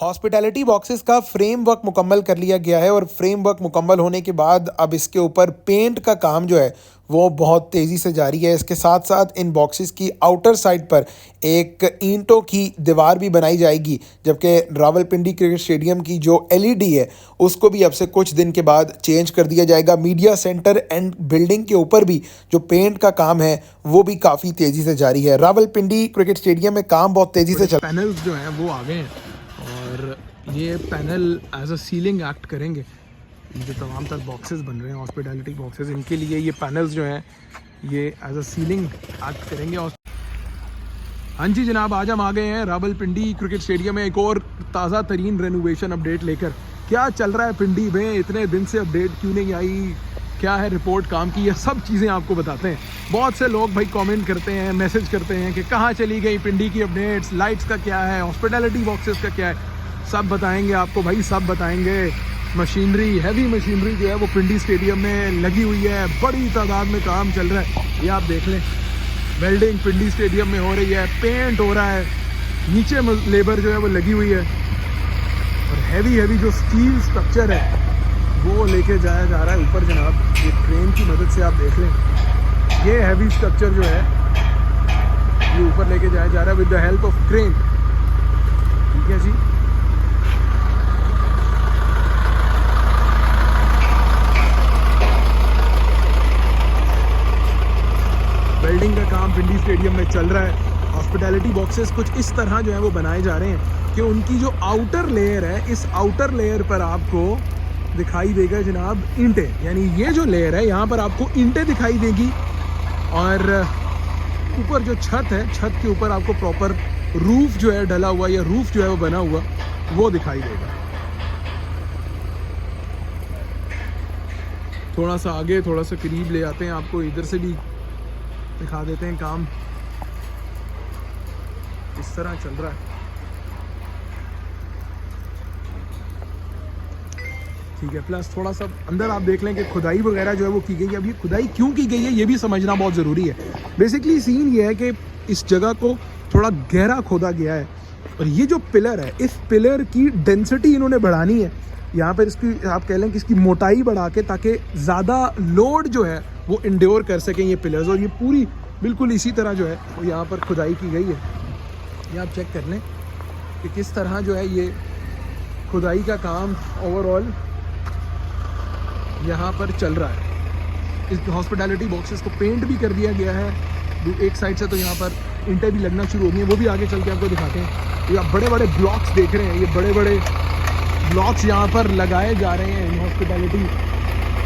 Hospitality boxes का framework मुकम्मल कर लिया गया है और फ्रेमवर्क मुकम्मल होने के बाद अब इसके ऊपर पेंट का काम जो है वो बहुत तेज़ी से जारी है। इसके साथ साथ इन बॉक्सेस की आउटर साइड पर एक ईंटों की दीवार भी बनाई जाएगी, जबकि रावलपिंडी क्रिकेट स्टेडियम की जो एलईडी है उसको भी अब से कुछ दिन के बाद चेंज कर दिया जाएगा। मीडिया सेंटर एंड बिल्डिंग के ऊपर भी जो पेंट का काम है वो भी काफ़ी तेज़ी से जारी है। रावलपिंडी क्रिकेट स्टेडियम में काम बहुत तेज़ी से चल पैनल्स जो हैं वो आ गए हैं और ये panel as a ceiling act करेंगे। जो तमाम तर बॉक्सेस बन रहे हैं हॉस्पिटैलिटी बॉक्सेस, इनके लिए ये पैनल्स जो हैं ये एज अ सीलिंग एक्ट करेंगे। और हाँ जी जनाब, आज हम आ गए हैं रावलपिंडी क्रिकेट स्टेडियम में एक और ताज़ा तरीन रेनोवेशन अपडेट लेकर। क्या चल रहा है पिंडी में, इतने दिन से अपडेट क्यों नहीं आई, क्या है रिपोर्ट काम की, ये सब चीज़ें आपको बताते हैं। बहुत से लोग भाई कमेंट करते हैं, मैसेज करते हैं कि कहाँ चली गई पिंडी की अपडेट्स, लाइट्स का क्या है, हॉस्पिटैलिटी बॉक्सेस का क्या है। सब बताएंगे आपको भाई, सब बताएंगे। मशीनरी, हैवी मशीनरी जो है वो पिंडी स्टेडियम में लगी हुई है, बड़ी तादाद में काम चल रहा है। ये आप देख लें, वेल्डिंग पिंडी स्टेडियम में हो रही है, पेंट हो रहा है, नीचे लेबर जो है वो लगी हुई है और हैवी जो स्टील स्ट्रक्चर है वो लेके जाया जा रहा है ऊपर जनाब। ये क्रेन की मदद से आप देख लें, ये हैवी स्ट्रक्चर जो है ये ऊपर लेके जाया जा रहा है with the help of crane. ठीक है जी। वेल्डिंग का काम पिंडी स्टेडियम में चल रहा है। हॉस्पिटैलिटी बॉक्सेस कुछ इस तरह जो है वो बनाए जा रहे हैं कि उनकी जो आउटर लेयर है, इस आउटर लेयर पर आपको दिखाई देगा जनाब ईंटें, यानी ये जो लेयर है यहाँ पर आपको ईंटें दिखाई देगी और ऊपर जो छत है, छत के ऊपर आपको प्रॉपर रूफ जो है डला हुआ या रूफ जो है वो बना हुआ वो दिखाई देगा। थोड़ा सा आगे, थोड़ा सा करीब ले आते हैं आपको, इधर से भी दिखा देते हैं काम इस तरह चल रहा है। ठीक है, प्लस थोड़ा सा अंदर आप देख लें कि खुदाई वगैरह जो है वो की गई है। अब ये खुदाई क्यों की गई है ये भी समझना बहुत ज़रूरी है। बेसिकली सीन ये है कि इस जगह को थोड़ा गहरा खोदा गया है और ये जो पिलर है, इस पिलर की डेंसिटी इन्होंने बढ़ानी है। यहाँ पर इसकी आप कह लें कि इसकी मोटाई बढ़ा के, ताकि ज़्यादा लोड जो है वो इंड्योर कर सकें ये पिलर्स। और ये पूरी बिल्कुल इसी तरह जो है वो यहाँ पर खुदाई की गई है। ये आप चेक कर लें कि किस तरह जो है ये खुदाई का काम ओवरऑल यहाँ पर चल रहा है। इस हॉस्पिटैलिटी बॉक्सेस को पेंट भी कर दिया गया है एक साइड से, तो यहाँ पर ईंटें भी लगना शुरू हो गई हैं, वो भी आगे चल के आपको दिखाते हैं। ये आप बड़े बड़े ब्लॉक्स देख रहे हैं, ये बड़े बड़े ब्लॉक्स यहाँ पर लगाए जा रहे हैं। इन हॉस्पिटैलिटी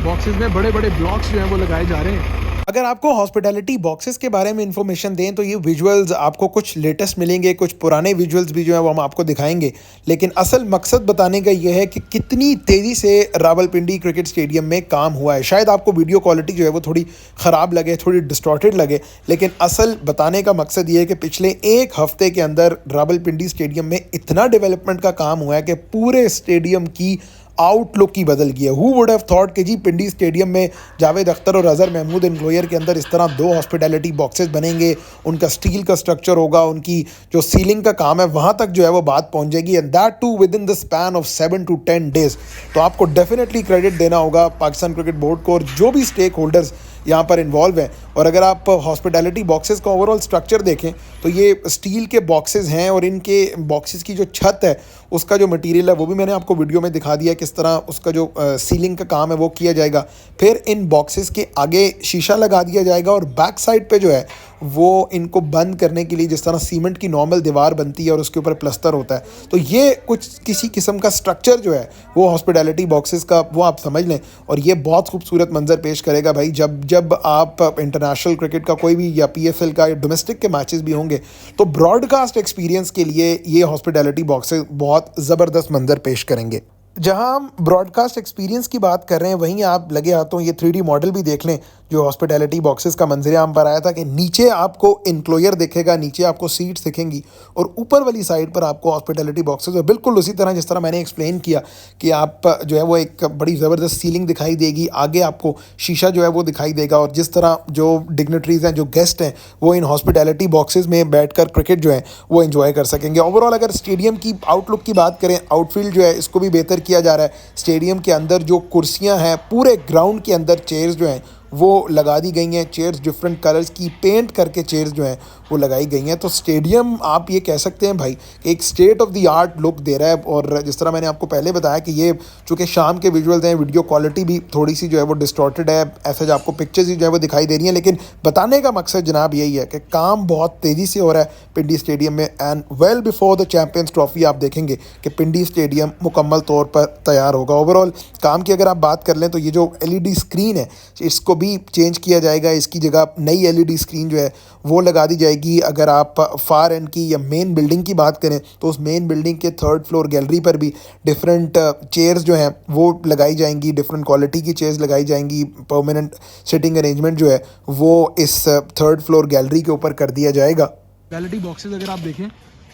बॉक्सेस में बड़े बड़े ब्लॉक्स जो हैं वो लगाए जा रहे हैं। अगर आपको हॉस्पिटैलिटी बॉक्सेस के बारे में इंफॉर्मेशन दें तो ये विजुअल्स आपको कुछ लेटेस्ट मिलेंगे, कुछ पुराने विजुअल्स भी जो है वो हम आपको दिखाएंगे। लेकिन असल मकसद बताने का ये है कि कितनी तेज़ी से रावलपिंडी क्रिकेट स्टेडियम में काम हुआ है। शायद आपको वीडियो क्वालिटी जो है वो थोड़ी ख़राब लगे, थोड़ी डिस्टॉर्टेड लगे, लेकिन असल बताने का मकसद ये है कि पिछले एक हफ़्ते के अंदर रावलपिंडी स्टेडियम में इतना डेवलपमेंट का काम हुआ है कि पूरे स्टेडियम की आउटलुक ही बदल गई है। हु वुड हैव थॉट कि जी पिंडी स्टेडियम में जावेद अख्तर और अज़हर महमूद एनक्लोयर के अंदर इस तरह दो हॉस्पिटैलिटी बॉक्सेस बनेंगे, उनका स्टील का स्ट्रक्चर होगा, उनकी जो सीलिंग का काम है वहाँ तक जो है वो बात पहुँच जाएगी, and that too within the span of 7 to 10 days। तो आपको डेफिनेटली क्रेडिट देना होगा पाकिस्तान क्रिकेट बोर्ड को और जो भी स्टेक होल्डर्स यहाँ पर इन्वॉल्व हैं। और अगर आप हॉस्पिटैलिटी बॉक्सेस का ओवरऑल स्ट्रक्चर देखें तो ये स्टील के बॉक्सेस हैं और इनके बॉक्सेस की जो छत है उसका जो मटेरियल है वो भी मैंने आपको वीडियो में दिखा दिया किस तरह उसका जो सीलिंग का काम है वो किया जाएगा। फिर इन बॉक्सेस के आगे शीशा लगा दिया जाएगा और बैक साइड पे जो है वो इनको बंद करने के लिए जिस तरह सीमेंट की नॉर्मल दीवार बनती है और उसके ऊपर प्लस्तर होता है, तो ये कुछ किसी किस्म का स्ट्रक्चर जो है वो हॉस्पिटैलिटी बॉक्सेस का वो आप समझ लें। और ये बहुत खूबसूरत मंजर पेश करेगा भाई जब आप इंटरनेशनल क्रिकेट का कोई भी या PSL का या डोमेस्टिक के मैचेस भी होंगे तो ब्रॉडकास्ट एक्सपीरियंस के लिए ये हॉस्पिटैलिटी बॉक्सेस बहुत ज़बरदस्त मंजर पेश करेंगे। जहां हम ब्रॉडकास्ट एक्सपीरियंस की बात कर रहे हैं वहीं आप लगे हाथों ये 3D मॉडल भी देख लें जो हॉस्पिटैलिटी बॉक्सेस का मंजर आम पर आया था कि नीचे आपको इनक्लोजर दिखेगा, नीचे आपको सीट्स दिखेंगी और ऊपर वाली साइड पर आपको हॉस्पिटैलिटी बॉक्सेस, और बिल्कुल उसी तरह जिस तरह मैंने एक्सप्लेन किया कि आप जो है वो एक बड़ी ज़बरदस्त सीलिंग दिखाई देगी, आगे आपको शीशा जो है वो दिखाई देगा, और जिस तरह जो डिग्नेटरीज़ हैं, जो गेस्ट हैं, वो इन हॉस्पिटैलिटी बॉक्सेस में बैठकर क्रिकेट जो है वो एंजॉय कर सकेंगे। ओवरऑल अगर स्टेडियम की आउटलुक की बात करें, आउटफील्ड जो है इसको भी बेहतर किया जा रहा है। स्टेडियम के अंदर जो कुर्सियां हैं, पूरे ग्राउंड के अंदर चेयर्स जो हैं वो लगा दी गई हैं। चेयर्स डिफरेंट कलर्स की पेंट करके चेयर्स जो हैं वो लगाई गई हैं। तो स्टेडियम आप ये कह सकते हैं भाई कि एक state of the art look दे रहा है। और जिस तरह मैंने आपको पहले बताया कि ये चूँकि शाम के विजुअल्स हैं, वीडियो क्वालिटी भी थोड़ी सी जो है वो डिस्टॉर्टेड है, ऐसा जो आपको पिक्चर्स ही जो है वो दिखाई दे रही हैं, लेकिन बताने का मकसद जनाब यही है कि काम बहुत तेज़ी से हो रहा है पिंडी स्टेडियम में। And well before the champions trophy आप देखेंगे कि पिंडी स्टेडियम मुकम्मल तौर पर तैयार होगा। ओवरऑल काम की अगर आप बात कर लें तो ये जो LED स्क्रीन है इसको भी चेंज किया जाएगा, इसकी जगह नई LED स्क्रीन जो है वो लगा दी जाएगी। अगर आप फार एंड की या मेन बिल्डिंग की बात करें तो उस मेन बिल्डिंग के 3rd फ्लोर गैलरी पर भी डिफरेंट चेयर्स जो हैं वो लगाई जाएंगी, डिफरेंट क्वालिटी की चेयर्स लगाई जाएंगी। परमानेंट सिटिंग अरेंजमेंट जो है वो इस 3rd फ्लोर गैलरी के ऊपर कर दिया जाएगा। हॉस्पिटैलिटी बॉक्सेस अगर आप देखें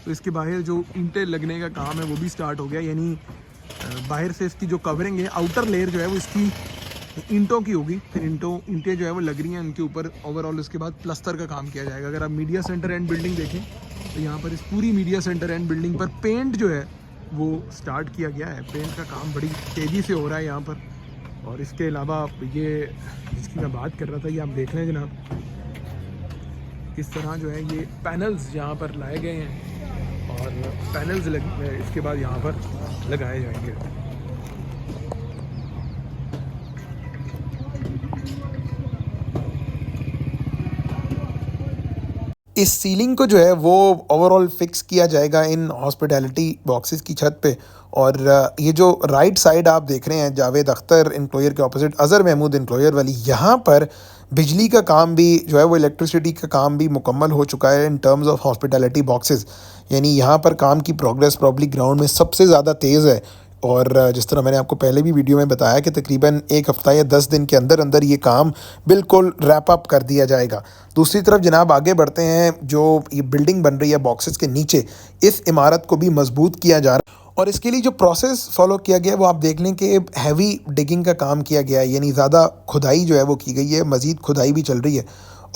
तो इसके बाहर जो ईंटें लगने का काम है वो भी स्टार्ट हो गया, यानी बाहर से इसकी जो कवरिंग है, आउटर लेयर जो है वो इसकी ईंटों की होगी, फिर ईंटें जो है वो लग रही हैं उनके ऊपर। ओवरऑल उसके बाद प्लस्तर का काम किया जाएगा। अगर आप मीडिया सेंटर एंड बिल्डिंग देखें तो यहाँ पर इस पूरी मीडिया सेंटर एंड बिल्डिंग पर पेंट जो है वो स्टार्ट किया गया है। पेंट का काम बड़ी तेज़ी से हो रहा है यहाँ पर। और इसके अलावा ये जिसकी मैं बात कर रहा था, ये आप देख लें जनाब, इस तरह जो है ये पैनल्स यहाँ पर लाए गए हैं और पैनल्स इसके बाद यहाँ पर लगाए जाएंगे। इस सीलिंग को जो है वो ओवरऑल फिक्स किया जाएगा इन हॉस्पिटैलिटी बॉक्सेस की छत पे। और ये जो राइट साइड आप देख रहे हैं जावेद अख्तर इंक्लोजर के ऑपोजिट अज़हर महमूद इंक्लोजर वाली, यहाँ पर बिजली का काम भी जो है वो इलेक्ट्रिसिटी का काम भी मुकम्मल हो चुका है in terms of hospitality boxes. यानी यहाँ पर काम की प्रोग्रेस प्रॉब्ली ग्राउंड में सबसे ज़्यादा तेज़ है। और जिस तरह मैंने आपको पहले भी वीडियो में बताया कि तकरीबन 1 हफ़्ता या 10 दिन के अंदर अंदर ये काम बिल्कुल रैप अप कर दिया जाएगा। दूसरी तरफ जनाब आगे बढ़ते हैं, जो ये बिल्डिंग बन रही है बॉक्सेस के नीचे, इस इमारत को भी मजबूत किया जा रहा है। और इसके लिए जो प्रोसेस फॉलो किया गया है वो आप देख लें कि हैवी डिगिंग का काम किया गया है, यानी ज़्यादा खुदाई जो है वो की गई है, मज़ीद खुदाई भी चल रही है।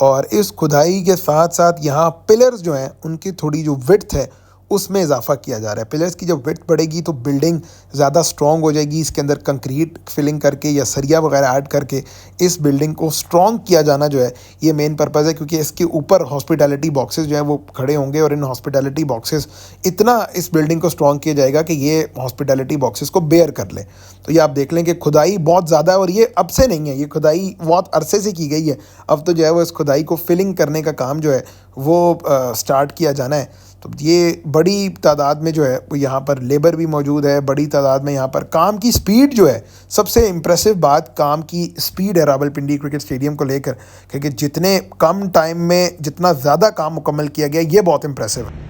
और इस खुदाई के साथ साथ यहाँ पिलर्स जो हैं उनकी थोड़ी जो विड्थ है उसमें इजाफा किया जा रहा है। पिलर्स की जब विड्थ बढ़ेगी तो बिल्डिंग ज़्यादा स्ट्रॉन्ग हो जाएगी। इसके अंदर कंक्रीट फिलिंग करके या सरिया वगैरह ऐड करके इस बिल्डिंग को स्ट्रॉन्ग किया जाना जो है ये मेन पर्पज़ है, क्योंकि इसके ऊपर हॉस्पिटैलिटी बॉक्सेस जो है वो खड़े होंगे और इन हॉस्पिटैलिटी बॉक्सेस इतना इस बिल्डिंग को स्ट्रॉन्ग किया जाएगा कि ये हॉस्पिटैलिटी बॉक्सेस को बेयर कर ले। तो ये आप देख लें कि खुदाई बहुत ज़्यादा है और ये अब से नहीं है, ये खुदाई बहुत अरसे से की गई है। अब तो जो है वो इस खुदाई को फिलिंग करने का काम जो है वो स्टार्ट किया जाना है। तो ये बड़ी तादाद में जो है वो यहाँ पर लेबर भी मौजूद है, बड़ी तादाद में यहाँ पर काम की स्पीड जो है, सबसे इम्प्रेसिव बात काम की स्पीड है रावलपिंडी क्रिकेट स्टेडियम को लेकर, क्योंकि जितने कम टाइम में जितना ज़्यादा काम मुकम्मल किया गया ये बहुत इम्प्रेसिव है।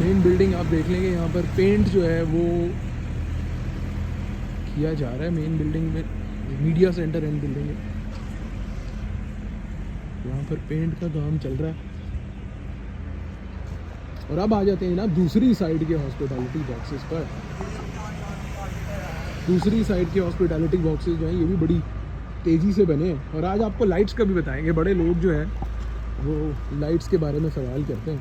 मेन बिल्डिंग आप देख लेंगे यहाँ पर पेंट जो है वो किया जा रहा है। मेन बिल्डिंग में मीडिया सेंटर एंड बिल्डिंग है, यहाँ पर पेंट का काम चल रहा है। और अब आ जाते हैं ना दूसरी साइड के हॉस्पिटैलिटी बॉक्सेस पर। दूसरी साइड के हॉस्पिटैलिटी बॉक्सेस जो हैं ये भी बड़ी तेज़ी से बने हैं। और आज आपको लाइट्स का भी बताएंगे, बड़े लोग जो हैं वो लाइट्स के बारे में सवाल करते हैं।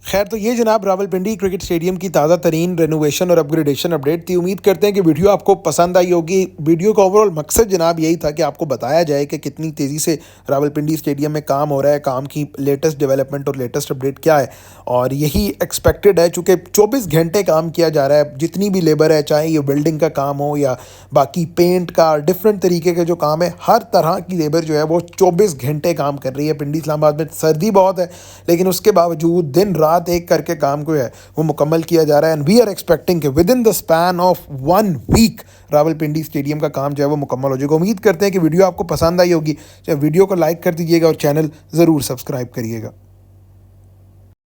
खैर तो ये जनाब रावलपिंडी क्रिकेट स्टेडियम की ताज़ा तरीन रेनोवेशन और अपग्रेडेशन अपडेट थी। उम्मीद करते हैं कि वीडियो आपको पसंद आई होगी। वीडियो का ओवरऑल मकसद जनाब यही था कि आपको बताया जाए कि कितनी तेज़ी से रावलपिंडी स्टेडियम में काम हो रहा है, काम की लेटेस्ट डेवलपमेंट और लेटेस्ट अपडेट क्या है। और यही एक्सपेक्टेड है, चूँकि 24 घंटे काम किया जा रहा है। जितनी भी लेबर है, चाहे ये बिल्डिंग का काम हो या बाकी पेंट का, डिफरेंट तरीके के जो काम है, हर तरह की लेबर जो है वो 24 घंटे काम कर रही है। पिंडी इस्लामाबाद में सर्दी बहुत है, लेकिन उसके बावजूद दिन रात एक करके काम को है वो मुकम्मल किया जा रहा है। एंड वी आर एक्सपेक्टिंग कि within the span of 1 week Rawalpindi stadium का काम जो है वो मुकम्मल हो जाएगा। उम्मीद करते हैं कि वीडियो आपको पसंद आई होगी। वीडियो को लाइक कर दीजिएगा और चैनल ज़रूर सब्सक्राइब करिएगा।